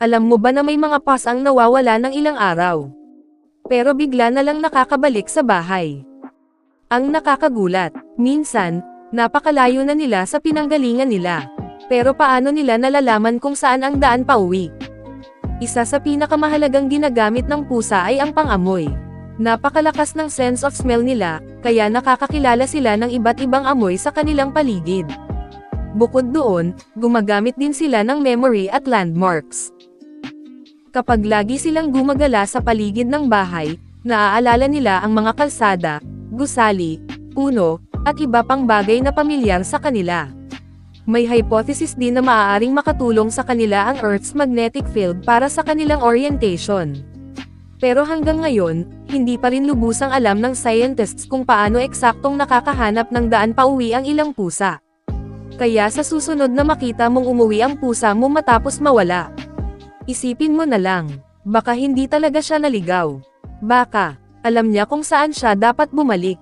Alam mo ba na may mga pass ang nawawala ng ilang araw? Pero bigla na lang nakakabalik sa bahay. Ang nakakagulat, minsan, napakalayo na nila sa pinanggalingan nila. Pero paano nila nalalaman kung saan ang daan pauwi? Isa sa pinakamahalagang ginagamit ng pusa ay ang pangamoy. Napakalakas ng sense of smell nila, kaya nakakakilala sila ng iba't ibang amoy sa kanilang paligid. Bukod doon, gumagamit din sila ng memory at landmarks. Kapag lagi silang gumagala sa paligid ng bahay, naaalala nila ang mga kalsada, gusali, puno, at iba pang bagay na pamilyar sa kanila. May hypothesis din na maaaring makatulong sa kanila ang Earth's magnetic field para sa kanilang orientation. Pero hanggang ngayon, hindi pa rin lubusang alam ng scientists kung paano eksaktong nakakahanap ng daan pauwi ang ilang pusa. Kaya sa susunod na makita mong umuwi ang pusa mo matapos mawala, isipin mo na lang, baka hindi talaga siya naligaw. Baka, alam niya kung saan siya dapat bumalik.